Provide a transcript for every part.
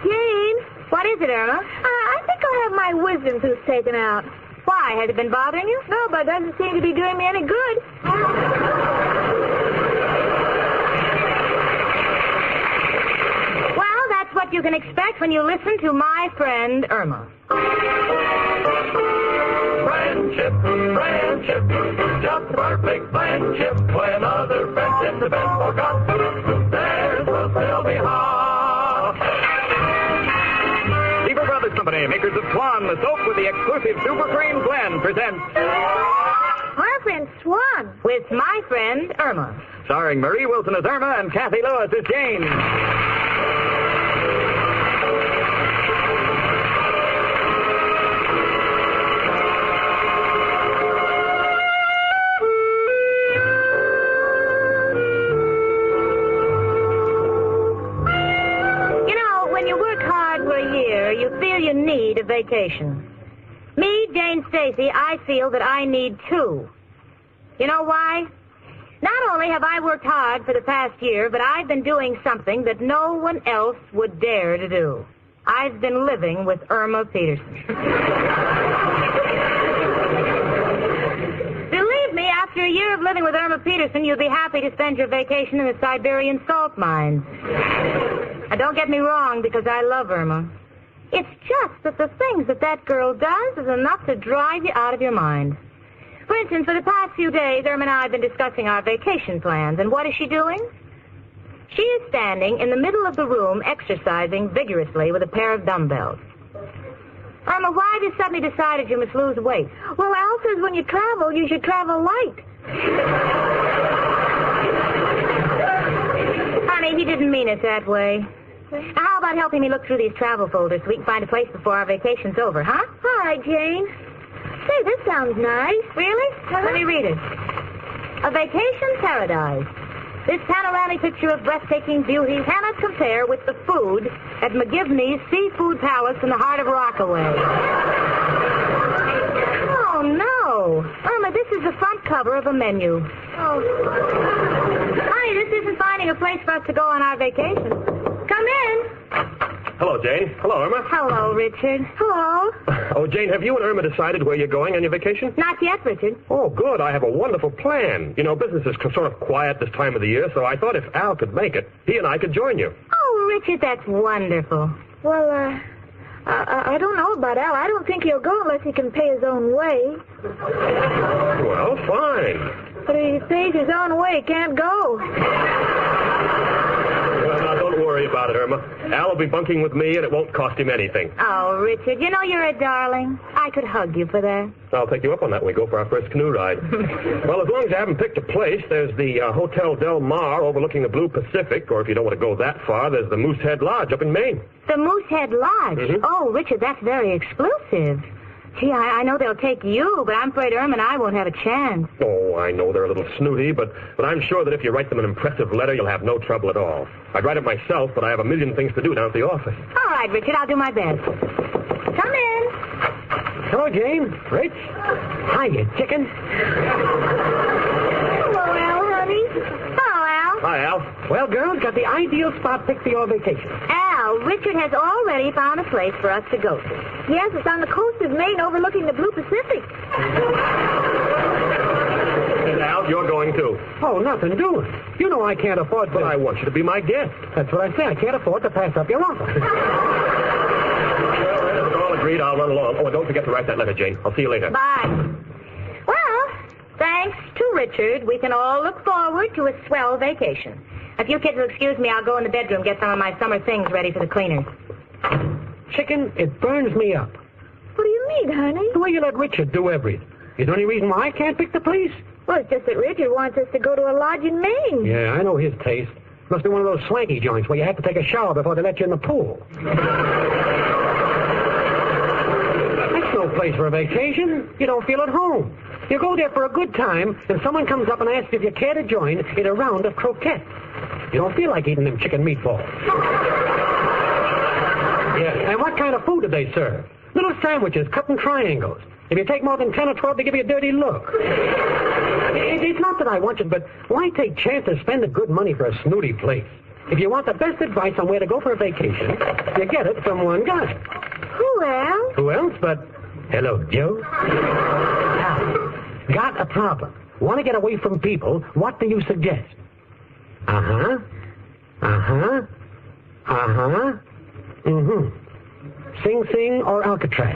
Jane. What is it, Irma? I think I'll have my wisdom tooth taken out. Why? Has it been bothering you? No, but it doesn't seem to be doing me any good. Well, that's what you can expect when you listen to my friend Irma. Friendship, just perfect friendship. When other friends in the band forgot, theirs will still be hot. Beaver Brothers Company, makers of Swan, the soap with the exclusive Super Cream blend, presents Our friend Swan. With my friend Irma. starring Marie Wilson as Irma and Kathy Lewis as Jane. You need a vacation. Me, Jane Stacy, I feel that I need two. You know why? Not only have I worked hard for the past year, but I've been doing something that no one else would dare to do. I've been living with Irma Peterson. Believe me, after a year of living with Irma Peterson, you'll be happy to spend your vacation in the Siberian salt mines. Now, don't get me wrong, because I love Irma. It's just that the things that girl does is enough to drive you out of your mind. For instance, for the past few days, Irma and I have been discussing our vacation plans. And what is she doing? She is standing in the middle of the room exercising vigorously with a pair of dumbbells. Irma, why have you suddenly decided you must lose weight? Well, Al says when you travel, you should travel light. Honey, he didn't mean it that way. Now, how about helping me look through these travel folders so we can find a place before our vacation's over, huh? All right, Jane. Say, this sounds nice. Really? Let me read it. A vacation paradise. This panoramic picture of breathtaking beauty cannot compare with the food at McGivney's Seafood Palace in the heart of Rockaway. Oh, no. Irma, this is the front cover of a menu. Oh. Honey, this isn't finding a place for us to go on our vacation. Come in. Hello, Jane. Hello, Irma. Hello, Richard. Hello. Oh, Jane, have you and Irma decided where you're going on your vacation? Not yet, Richard. Oh, good. I have a wonderful plan. You know, business is sort of quiet this time of the year, so I thought if Al could make it, he and I could join you. Oh, Richard, that's wonderful. Well, I don't know about Al. I don't think he'll go unless he can pay his own way. Well, fine. But if he pays his own way, he can't go. Well, now, don't worry about it, Irma. Al will be bunking with me, and it won't cost him anything. Oh, Richard, you know you're a darling. I could hug you for that. I'll take you up on that when we go for our first canoe ride. Well, as long as you haven't picked a place, there's the Hotel Del Mar overlooking the Blue Pacific, or if you don't want to go that far, there's the Moosehead Lodge up in Maine. The Moosehead Lodge? Mm-hmm. Oh, Richard, that's very exclusive. Gee, I know they'll take you, but I'm afraid Irma and I won't have a chance. Oh, I know they're a little snooty, but I'm sure that if you write them an impressive letter, you'll have no trouble at all. I'd write it myself, but I have a million things to do down at the office. All right, Richard, I'll do my best. Come in. Hello, Jane. Rich. Hiya, chicken. Hello, Al, honey. Hello, Al. Hi, Al. Well, girls, got the ideal spot picked for your vacation. Al, Richard has already found a place for us to go to. Yes, it's on the coast of Maine overlooking the Blue Pacific. And Al, you're going too. Oh, nothing doing. You know I can't afford to... But I want you to be my guest. That's what I say. I can't afford to pass up your offer. Well, if we're all agreed, I'll run along. Oh, and don't forget to write that letter, Jane. I'll see you later. Bye. Well, thanks to Richard, we can all look forward to a swell vacation. If you kids will excuse me, I'll go in the bedroom, get some of my summer things ready for the cleaners. Chicken, it burns me up. What do you mean, honey? The way you let Richard do everything. Is there any reason why I can't pick the place? Well, it's just that Richard wants us to go to a lodge in Maine. Yeah, I know his taste. Must be one of those swanky joints where you have to take a shower before they let you in the pool. That's no place for a vacation. You don't feel at home. You go there for a good time, and someone comes up and asks if you care to join in a round of croquettes. You don't feel like eating them chicken meatballs. Yeah, and what kind of food do they serve? Little sandwiches cut in triangles. If you take more than 10 or 12, they give you a dirty look. It's not that I want you, but why take chance to spend the good money for a snooty place? if you want the best advice on where to go for a vacation, you get it from one guy. Who, Al? Who else but... Hello, Joe. Al, got a problem. Want to get away from people. What do you suggest? Uh-huh. Uh-huh. Uh-huh. Mm-hmm. Sing Sing or Alcatraz?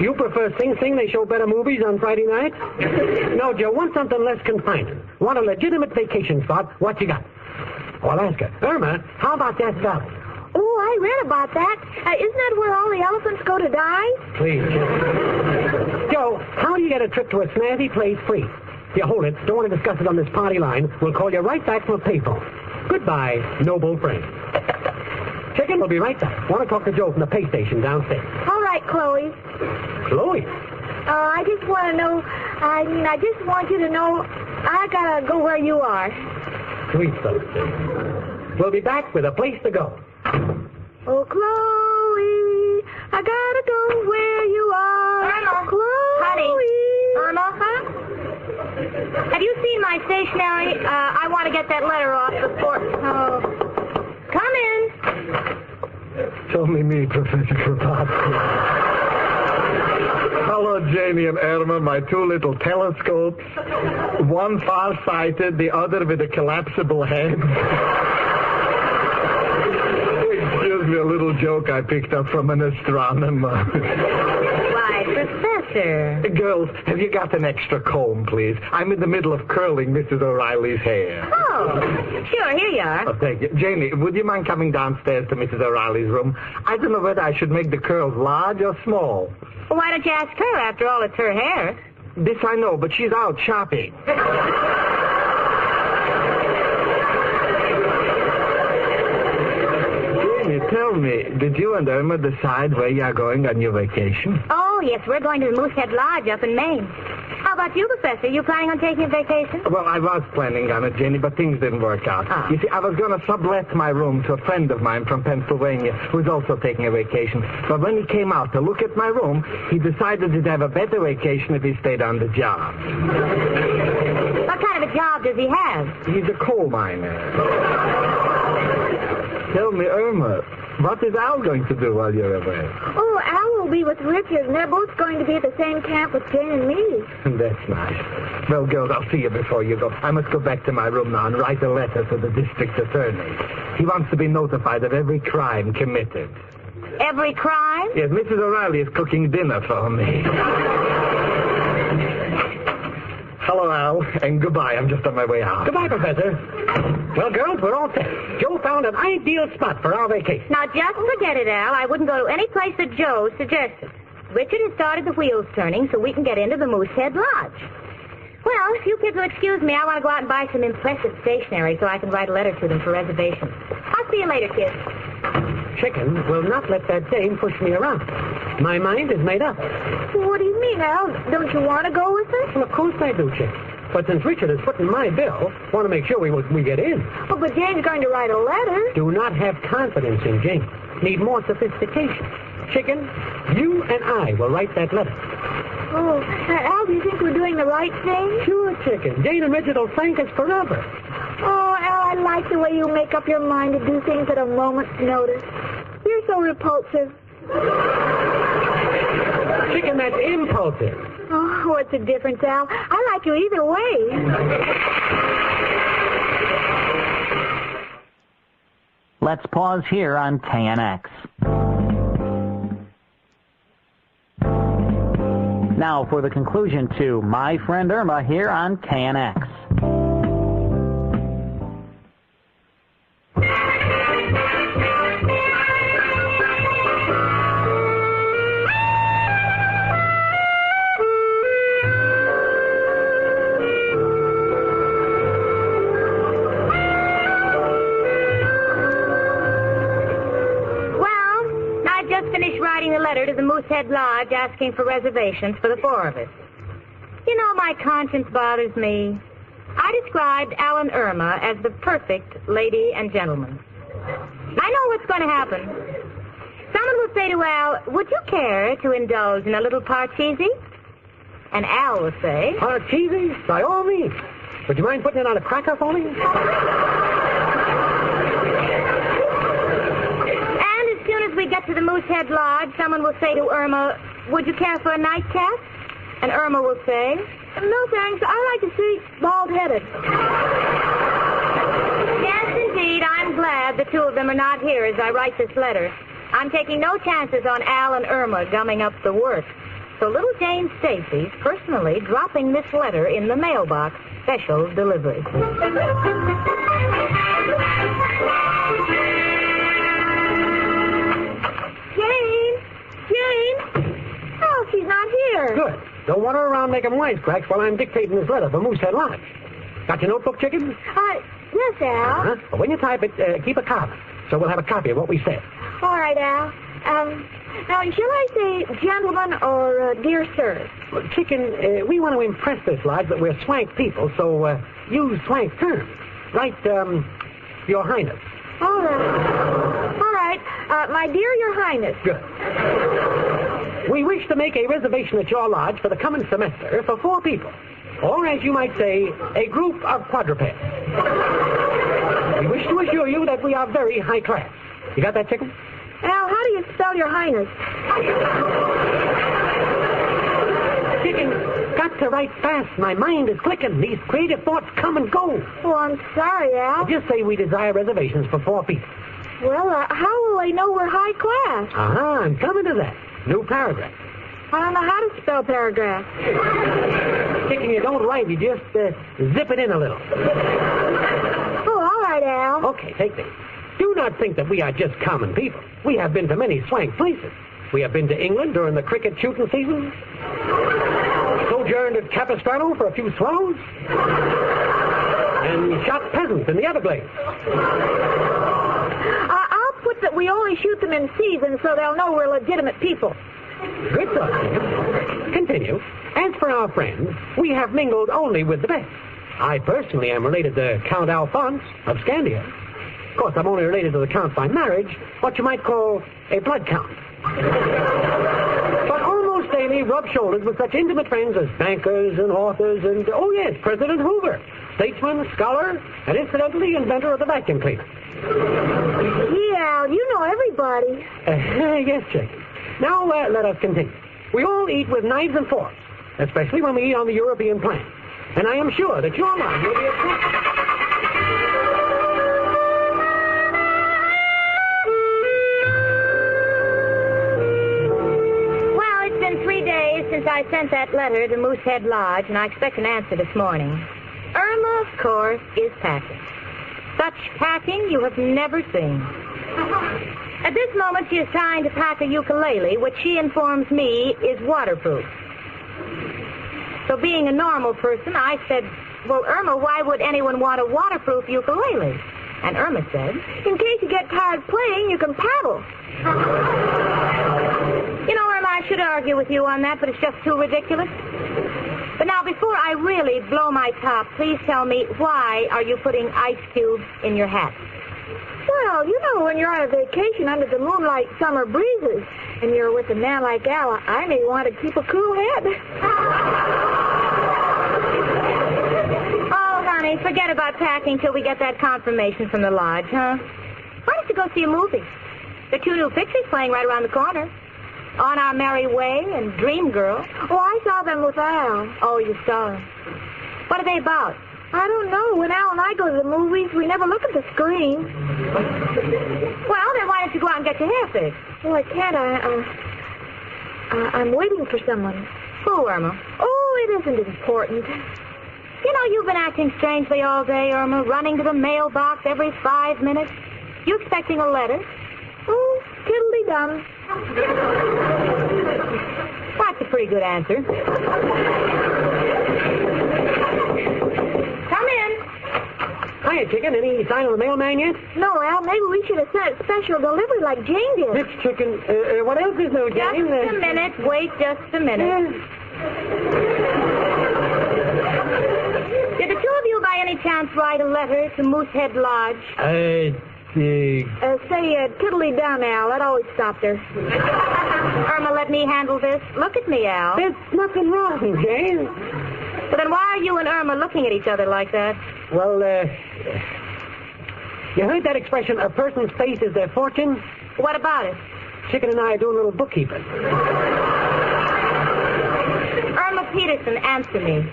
You prefer Sing Sing? They show better movies on Friday night? No, Joe, want something less confining. Want a legitimate vacation spot? What you got? Oh, I'll ask her. Irma, how about Death Valley? Oh, I read about that. Isn't that where all the elephants go to die? Please. Joe, how do you get a trip to a snazzy place free? You hold it. Don't want to discuss it on this party line. We'll call you right back from a payphone. Goodbye, noble friend. Chicken, we'll be right back. Want to talk to Joe from the pay station downstairs. All right, Chloe. Chloe? I just want to know, I just want you to know I gotta go where you are. Sweet stuff. We'll be back with a place to go. Oh, Chloe, I gotta go where you are. Irma. Chloe. Honey. Irma, huh? Have you seen my stationery? I want to get that letter off before... Oh. Come in. It's only me, Professor Kropotkin. Hello, Janie and Irma, my two little telescopes. One far-sighted, the other with a collapsible head. Excuse me, a little joke I picked up from an astronomer. Why, Professor. Girls, have you got an extra comb, please? I'm in the middle of curling Mrs. O'Reilly's hair. Oh, sure, here you are. Oh, thank you. Janie, would you mind coming downstairs to Mrs. O'Reilly's room? I don't know whether I should make the curls large or small. Well, why don't you ask her? After all, it's her hair. This I know, but she's out shopping. Janie, tell me, did you and Irma decide where you are going on your vacation? Oh, yes, we're going to the Moosehead Lodge up in Maine. How about you, Professor? You planning on taking a vacation? Well, I was planning on it, Janie, but things didn't work out. Ah. You see, I was going to sublet my room to a friend of mine from Pennsylvania who's also taking a vacation. But when he came out to look at my room, he decided he'd have a better vacation if he stayed on the job. What kind of a job does he have? He's a coal miner. Tell me, Irma, what is Al going to do while you're away? Oh, Al will be with Richard, and they're both going to be at the same camp with Jane and me. That's nice. Well, girls, I'll see you before you go. I must go back to my room now and write a letter to the district attorney. He wants to be notified of every crime committed. Every crime? Yes, Mrs. O'Reilly is cooking dinner for me. Hello, Al, and goodbye. I'm just on my way out. Goodbye, Professor. Well, girls, we're all set. Joe found an ideal spot for our vacation. Now, just forget it, Al. I wouldn't go to any place that Joe suggested. Richard has started the wheels turning so we can get into the Moosehead Lodge. Well, if you kids will excuse me, I want to go out and buy some impressive stationery so I can write a letter to them for reservations. I'll see you later, kids. Chicken will not let that dame push me around. My mind is made up. What do you mean, Al? Don't you want to go with us? Well, of course I do, Chick. But since Richard is footing my bill, want to make sure we get in. Oh, but Jane's going to write a letter. Do not have confidence in Jane. Need more sophistication. Chicken, you and I will write that letter. Oh, Al, do you think we're doing the right thing? Sure, Chicken. Jane and Richard will thank us forever. Oh, Al, I like the way you make up your mind to do things at a moment's notice. You're so repulsive. Chicken, that's impulsive. Oh, what's the difference, Al? I like you either way. Let's pause here on KNX. Now for the conclusion to My Friend Irma here on KNX. Writing a letter to the Moosehead Lodge asking for reservations for the four of us. You know, my conscience bothers me. I described Al and Irma as the perfect lady and gentleman. I know what's going to happen. Someone will say to Al, would you care to indulge in a little parcheesi? And Al will say... Parcheesi? By all means. Would you mind putting it on a cracker for me? And as soon as we get to the Moosehead Lodge, someone will say to Irma, would you care for a nightcap? And Irma will say, No, thanks. I like to see bald-headed. yes, indeed, I'm glad the two of them are not here as I write this letter. I'm taking no chances on Al and Irma gumming up the work. So little Jane Stacy's personally dropping this letter in the mailbox, special delivery. Jane! Oh, she's not here. Good. Don't want her around making wisecracks while I'm dictating this letter for Moosehead Lodge. Got your notebook, Chicken? Yes, Al. Uh-huh. Well, when you type it, keep a copy, so we'll have a copy of what we said. All right, Al. Now, shall I say gentlemen or dear sir? Well, Chicken, we want to impress this lodge that we're swank people, so use swank terms. Write, Your Highness. All right. All right. My dear Your Highness. Good. We wish to make a reservation at your lodge for the coming semester for 4 people. Or, as you might say, a group of quadrupeds. We wish to assure you that we are very high class. You got that, Chicken? Al, how do you spell Your Highness? Chicken, got to write fast. My mind is clicking. These creative thoughts come and go. Oh, I'm sorry, Al. Just say we desire reservations for 4 people. Well, how will they know we're high class? Uh-huh, I'm coming to that. New paragraph. I don't know how to spell paragraph. Chicken, you don't write. You just zip it in a little. Oh, all right, Al. Okay, take this. Do not think that we are just common people. We have been to many swank places. We have been to England during the cricket shooting season. Sojourned at Capistrano for a few swallows. And shot peasants in the Everglades. I'll put that we only shoot them in season so they'll know we're legitimate people. Good thought. Continue. As for our friends, we have mingled only with the best. I personally am related to Count Alphonse of Scandia. Of course, I'm only related to the Count by marriage, what you might call a blood count. But almost daily rub shoulders with such intimate friends as bankers and authors and, oh yes, President Hoover, statesman, scholar, and incidentally inventor of the vacuum cleaner. Yeah, you know everybody. Yes, Chick. Now, let us continue. We all eat with knives and forks, especially when we eat on the European plan. And I am sure that your line will be a... Since I sent that letter to Moosehead Lodge, and I expect an answer this morning. Irma, of course, is packing. Such packing you have never seen. At this moment, she is trying to pack a ukulele, which she informs me is waterproof. So being a normal person, I said, well, Irma, why would anyone want a waterproof ukulele? And Irma said, in case you get tired playing, you can paddle. You know, Irma, I should argue with you on that, but it's just too ridiculous. But now, before I really blow my top, please tell me, why are you putting ice cubes in your hat? Well, you know, when you're on a vacation under the moonlight summer breezes, and you're with a man like Al, I may want to keep a cool head. Oh, honey, forget about packing till we get that confirmation from the lodge, huh? Why don't you go see a movie? There are 2 new pictures playing right around the corner. On Our Merry Way and Dream Girl. Oh, I saw them with Al. Oh, you saw them. What are they about? I don't know. When Al and I go to the movies, we never look at the screen. Well, then why don't you go out and get your hair fixed? Well, I can't. I'm waiting for someone. Who, Irma? Oh, it isn't important. You know, you've been acting strangely all day, Irma, running to the mailbox every 5 minutes. You expecting a letter? Oh, tiddly-dum. That's a pretty good answer. Come in. Hiya, Chicken. Any sign of the mailman yet? No, Al, maybe we should have sent special delivery like Jane did. This Chicken. What else is new, Jane? Just a minute. Wait just a minute. Did the 2 of you by any chance write a letter to Moosehead Lodge? Say tiddly-dum, Al. That always stopped her. Irma, let me handle this. Look at me, Al. There's nothing wrong, Jane. But then why are you and Irma looking at each other like that? Well, you heard that expression, a person's face is their fortune? What about it? Chicken and I are doing a little bookkeeping. Irma Peterson, answer me.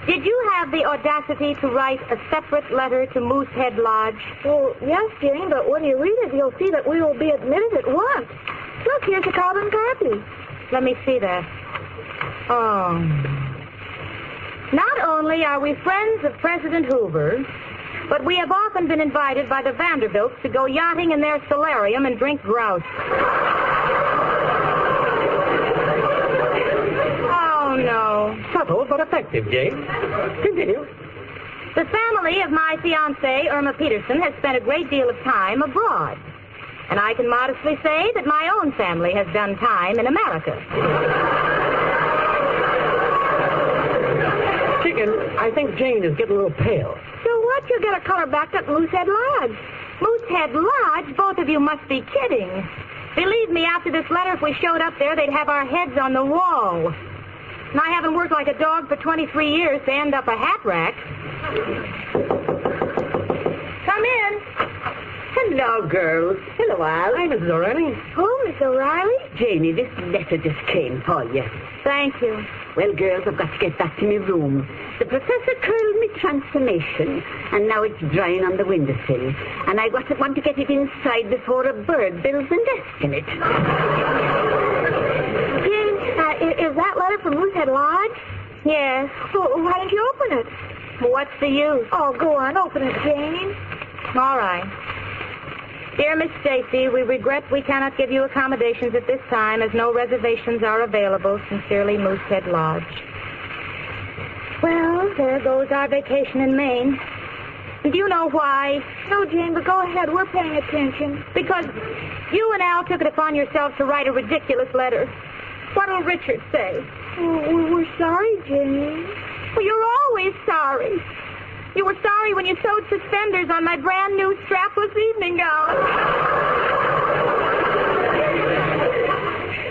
Did you have the audacity to write a separate letter to Moosehead Lodge? Well, yes, Jane, but when you read it, you'll see that we will be admitted at once. Look, here's a carbon copy. Let me see that. Oh. Not only are we friends of President Hoover, but we have often been invited by the Vanderbilts to go yachting in their solarium and drink grouse. Oh, no. Subtle but effective, Jane. Continue. The family of my fiancée, Irma Peterson, has spent a great deal of time abroad. And I can modestly say that my own family has done time in America. Chicken, I think Jane is getting a little pale. So what? You'll get a color back at Moosehead Lodge. Moosehead Lodge? Both of you must be kidding. Believe me, after this letter, if we showed up there, they'd have our heads on the wall. And I haven't worked like a dog for 23 years to end up a hat rack. Come in. Hello, girls. Hello, Al. Hi, Mrs. O'Reilly. Oh, Miss O'Reilly? Janie, this letter just came for you. Thank you. Well, girls, I've got to get back to my room. The professor curled me transformation, and now it's drying on the windowsill. And I want to get it inside before a bird builds a nest in it. Jane, is that letter from Moosehead Lodge? Yes. Well, why don't you open it? What's the use? Oh, go on, open it, Jane. All right. Dear Miss Stacy, we regret we cannot give you accommodations at this time as no reservations are available. Sincerely, Moosehead Lodge. Well, there goes our vacation in Maine. And do you know why? No, Jane, but go ahead. We're paying attention. Because you and Al took it upon yourselves to write a ridiculous letter. What'll Richard say? Oh, we're sorry, Jane. Well, you're always sorry. You were sorry when you sewed suspenders on my brand new strapless evening gown.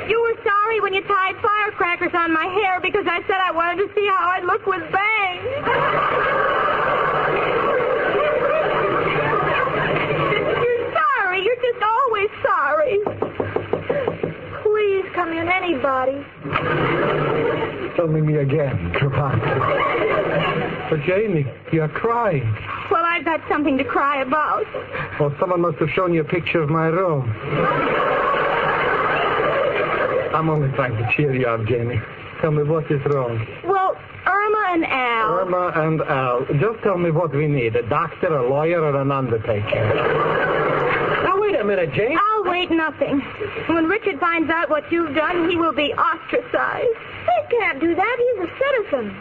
You were sorry when you tied firecrackers on my hair because I said I wanted to see how I'd look with bangs. You're sorry. You're just always sorry. Please come in, anybody. It's only me again, Trevor. But Janie, you're crying. Well, I've got something to cry about. Well, someone must have shown you a picture of my room. I'm only trying to cheer you up, Janie. Tell me what is wrong. Well, Irma and Al. Irma and Al. Just tell me what we need. A doctor, a lawyer, or an undertaker. Now, wait a minute, Jane. I'll wait nothing. When Richard finds out what you've done, he will be ostracized. He can't do that. He's a citizen.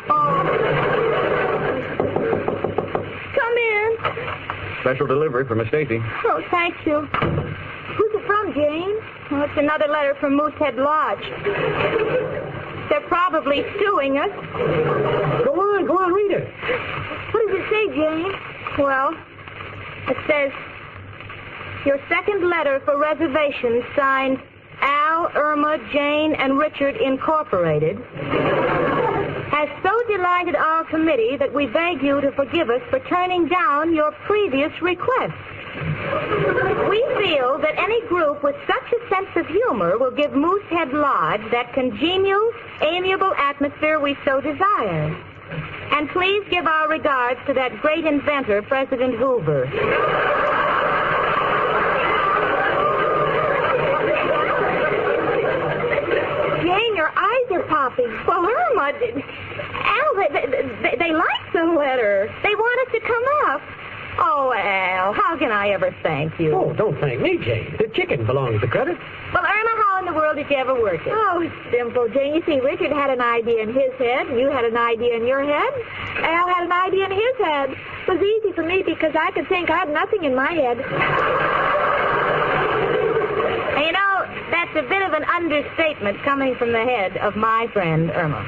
Come in. Special delivery for Miss Stacy. Oh, thank you. Who's it from, Jane? Oh, it's another letter from Moosehead Lodge. They're probably suing us. Go on, read it. What does it say, Jane? Well, it says, your second letter for reservations signed Al, Irma, Jane, and Richard Incorporated has so delighted our committee that we beg you to forgive us for turning down your previous request. We feel that any group with such a sense of humor will give Moosehead Lodge that congenial, amiable atmosphere we so desire. And please give our regards to that great inventor, President Hoover. Jane, your eyes are popping. Well, Irma, Al, they like the letter. They want us to come up. Oh, Al, how can I ever thank you? Oh, don't thank me, Jane. The chicken belongs to credit. Well, Irma, how in the world did you ever work it? Oh, it's simple, Jane. You see, Richard had an idea in his head. You had an idea in your head. Al had an idea in his head. It was easy for me because I could think. I had nothing in my head. And you know, that's a bit of an understatement coming from the head of my friend Irma.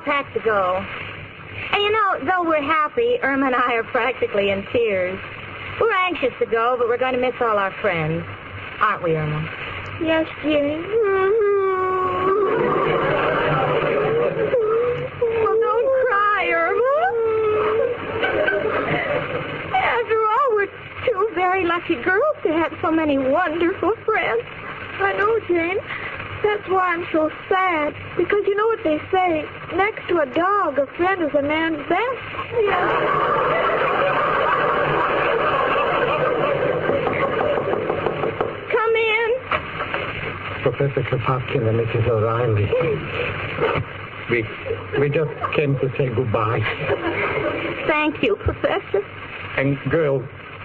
all packed to go. And you know, though we're happy, Irma and I are practically in tears. We're anxious to go, but we're going to miss all our friends. Aren't we, Irma? Yes, Jane. Well, don't cry, Irma. After all, we're two very lucky girls to have so many wonderful friends. I know, Jane. That's why I'm so sad. Because you know what they say. Next to a dog, a friend is a man's best. Come in. Professor Kropotkin and Mrs. O'Reilly. We just came to say goodbye. Thank you, Professor. And, girls,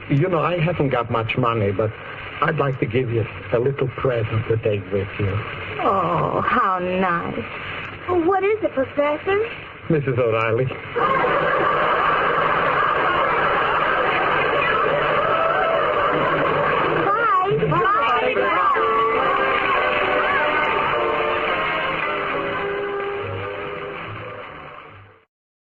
you know, I haven't got much money, but I'd like to give you a little present to take with you. Oh, how nice. What is it, Professor? Mrs. O'Reilly.